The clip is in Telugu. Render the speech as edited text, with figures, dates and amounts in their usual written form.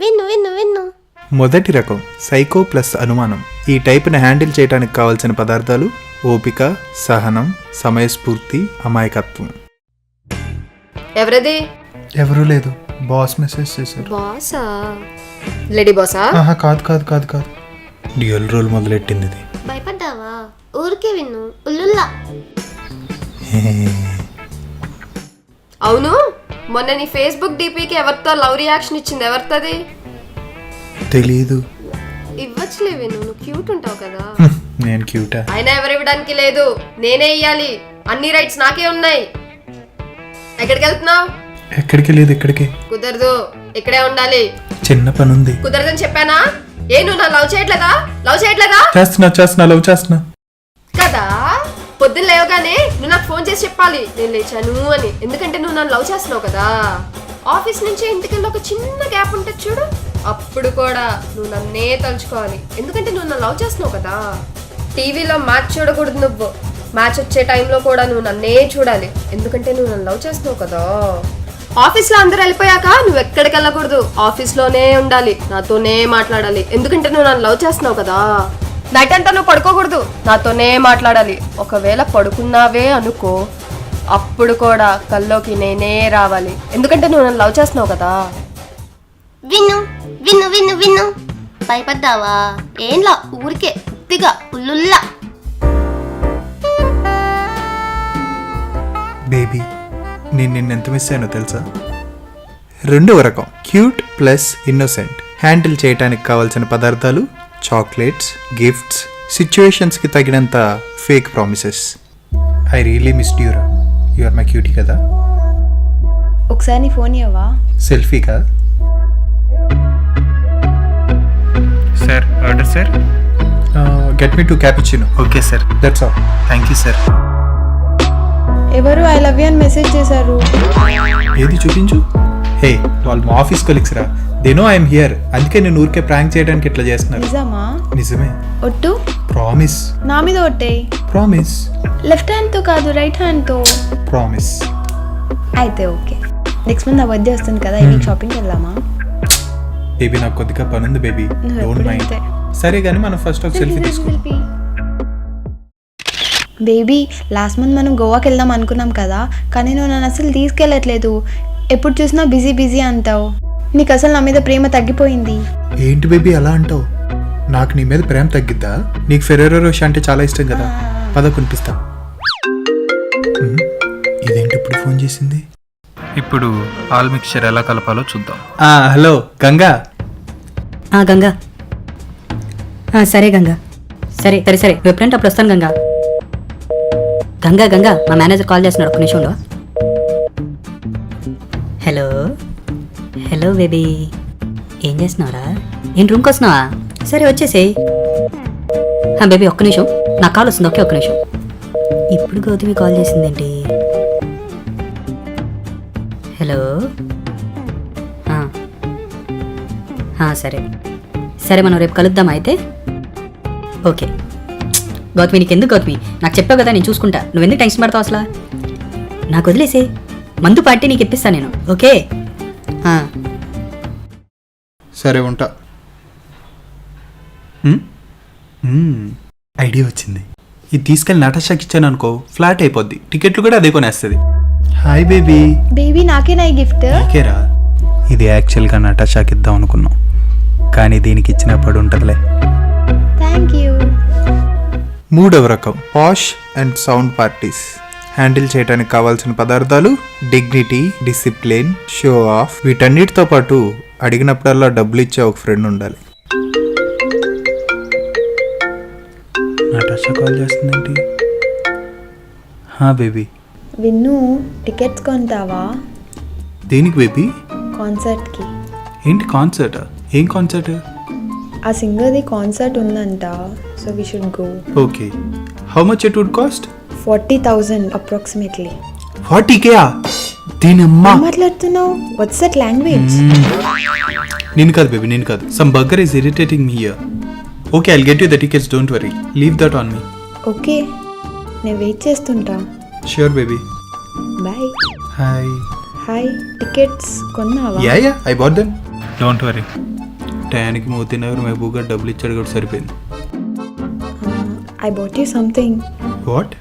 విన్ను విన్ను విన్ను. మొదటి రకం సైకో ప్లస్ అనుమానం. ఈ టైప్ని హ్యాండిల్ చేయడానికి కావలసిన పదార్థాలు: ఓపిక, సహనం, సమయస్ఫూర్తి, అమాయకత్వం. ఎవరది? ఎవరూ లేదు, బాస్ మెసేజ్ చేశారు. బాసా? లేడీ బాసా? కాదు కాదు కాదు కాదు, డ్యూయల్ రోల్ మొదలెట్టింది ఇది. భయపడ్డావా? ఊరికే విన్ను ఉల్లుల్లా. అవును, మొన్న నీ ఫేస్బుక్ డీపీకి ఎవరితో లవ్ రియాక్షన్ ఇచ్చింది ఎవరితోది? తెలీదు. ఇవ్వచ్చులే విను, నువ్వు క్యూట్ ఉంటావు కదా. నేను క్యూటా? అయినా ఎవరు ఇవ్వడానికి లేదు, నేనే ఇయ్యాలి. అన్ని రైట్స్ నాకే ఉన్నాయి. ఎక్కడికి వెళ్తున్నావు? ఎక్కడికి లేదు. ఎక్కడికి కుదరదు, ఇక్కడే ఉండాలి. చిన్న పని ఉంది. కుదరదని చెప్పానా? ఏ నువ్వు నా లవ్ చేయట్లేదా? చేస్తున్నా లవ్ చేస్తున్నా కదా. పొద్దున్న లేవగానే నువ్వు నాకు ఫోన్ చేసి చెప్పాలి నేను లేచాను అని. ఎందుకంటే నువ్వు నన్ను లవ్ చేస్తున్నావు కదా. ఆఫీస్ నుంచి ఇంటికెళ్ళి ఒక చిన్న గ్యాప్ ఉంటుంది చూడు, అప్పుడు కూడా నువ్వు నన్నే తలుచుకోవాలి. ఎందుకంటే నువ్వు నన్ను లవ్ చేస్తున్నావు కదా. టీవీలో మ్యాచ్ చూడకూడదు నువ్వు. మ్యాచ్ వచ్చే టైంలో కూడా నువ్వు నన్నే చూడాలి. ఎందుకంటే నువ్వు నన్ను లవ్ చేస్తున్నావు కదా. ఆఫీస్లో అందరూ వెళ్ళిపోయాక నువ్వు ఎక్కడికి వెళ్ళకూడదు, ఆఫీస్లోనే ఉండాలి, నాతోనే మాట్లాడాలి. ఎందుకంటే నువ్వు నన్ను లవ్ చేస్తున్నావు కదా. నైట్ అంతా నువ్వు పడుకోకూడదు, నాతోనే మాట్లాడాలి. ఒకవేళ పడుకున్నావే అనుకో, అప్పుడు కూడా కల్లోకి నేనే రావాలి. ఎందుకంటే నువ్వు నన్ను లవ్ చేస్తున్నావు కదా. విన్ను విన్ను విన్ను విన్ను. భయపడ్డావా? ఏంలా, ఊరికే ఉత్తిగా ఉల్లుల్లా. బేబీ, నేను నిన్నెంత మిస్ అయ్యానో తెలుసా? రెండవ రకం క్యూట్ ప్లస్ ఇన్నోసెంట్. హ్యాండిల్ చేయడానికి కావాల్సిన పదార్థాలు: చాక్లెట్స్, గిఫ్ట్స్, సిచ్యువేషన్స్కి తగినంత fake promises. I really missed యూరా. యు ఆర్ మై క్యూటీ కదా. ఒకసారి నీ ఫోన్ ఇవ్వవా? సెల్ఫీ కదా sir? Order sir. Get me two cappuccino. Okay sir, that's all. Thank you sir. ఎవరు ఐ లవ్ యూ అని మెసేజ్ చేశారు? ఏది చూపించు. హే, వాళ్ళు మా ఆఫీస్ కొలీగ్స్ రా. They know I'm here. అందుకే నేను ఊరికే ప్రాంక్ చేయడానికి ఇట్లా చేస్తున్నారు. నిజమా? నిజమే. ఒట్టు. ప్రామిస్. నా మీద ఒట్టే. ప్రామిస్. లెఫ్ట్ హ్యాండ్తో కాదు, రైట్ హ్యాండ్తో. ప్రామిస్. అయితే ఓకే. నెక్స్ట్ మంత్ నా బర్త్డే వస్తుంది కదా, ఈ వీక్ షాపింగ్కి వెళ్దామా? బేబీ, నాకు కొద్దిగా పని ఉంది బేబీ, డోంట్ మైండ్. సరే కానీ మనం ఫస్ట్ ఒక సెల్ఫీ తీసుకుందాం. బేబీ, లాస్ట్ మంత్ మనం గోవాకి వెళ్దాం అనుకున్నాం కదా, కానీ నువ్వు నన్ను అసలు తీసుకెళ్ళట్లేదు. ఎప్పుడు చూసినా బిజీ బిజీ అంటావు. నీకు అసలు నా మీద ప్రేమ తగ్గిపోయింది. ఏంటి బేబీ అలా అంటావు? నాకు నీ మీద ప్రేమ తగ్గిద్దా? నీకు ఫెరెరో రోష్ అంటే చాలా ఇష్టం కదా. పద కొనిపిస్తా. ఇదేంటి ఇప్పుడు ఫోన్ చేసింది? ఇప్పుడు ఆల్ మిక్చర్ ఎలా కలపాలో చూద్దాం. హలో గంగా. గంగా, సరే గంగా, సరే సరే సరే నువ్వు ఎప్పుడంటే అప్పుడు వస్తాను గంగా. గంగా గంగా, మా మేనేజర్ కాల్ చేస్తున్నాడు, ఒక్క నిమిషంలో. హలో హలో బేబీ, ఏం చేస్తున్నావురా? ఏం రూమ్కి వస్తున్నావా? సరే వచ్చేసేయ్. బేబీ ఒక్క నిమిషం, నా కాల్ వస్తుంది. ఓకే, ఒక్క నిమిషం. ఇప్పుడు గౌతమి కాల్ చేసిందేంటి? హలో. సరే సరే, మనం రేపు కలుద్దామా అయితే? ఓకే. గౌతమి, నీకెందుకు గౌతమి? నాకు చెప్పావు కదా, నేను చూసుకుంటా. నువ్వెందుకు టెన్షన్ పడతావు అసలు? నాకు వదిలేసే, మందు పార్టీ నీకు ఇప్పిస్తాను నేను. ఓకే. సరే ఉంటా. ఐడియా వచ్చింది. ఇది తీసుకెళ్ళి నటాషాకి ఇచ్చాను అనుకో, ఫ్లాట్ అయిపోద్ది. టికెట్లు కూడా అదే కొనేస్తుంది. Hi baby. బేబీ, నాకేనా ఈ గిఫ్ట్? ఓకేరా. ఇది యాక్చువల్గా నటాషాకి ఇద్దాం అనుకున్నాం, కానీ దీనికి ఇచ్చినప్పుడు ఉంటుందిలే. Thank you. మూడవ రకం పాష్ అండ్ సౌండ్ పార్టీస్. హ్యాండిల్ చేయడానికి కావాల్సిన పదార్థాలు: డిగ్నిటీ, డిసిప్లిన్, షో ఆఫ్. వీటన్నిటితో పాటు అడిగినప్పుడల్లా డబ్బులు ఇచ్చే ఒక ఫ్రెండ్ ఉండాలి. నటాషా కాల్ చేస్తుందేంటి? బేబీ. విన్ను, టికెట్స్ కొంటావా? దేనికి బేబీ? కాన్సర్ట్కి. ఏంటి కాన్సర్ట్? ఏం కాన్సర్ట్? ఆ సింగర్ది కాన్సర్ట్ ఉందంట, so we should go. Okay. How much it would cost? 40,000 approximately. 40K? దీనమ్మా మాట్లాడుతున్నావు? What's that language? నేను కాదు బేబీ, నేను కాదు. Some bugger is irritating me here. Okay, I'll get you the tickets, don't worry. Leave that on me. Okay, నేను వెయిట్ చేస్తుంటా. Sure baby. Bye. Hi. Hi. Tickets కొన్నావా? Yeah I bought them. Don't worry, టయానికి మోతీనగర్ మహబూబ్ గారు డబ్బులు ఇచ్చాడు కూడా సరిపోయింది. I bought you something. What?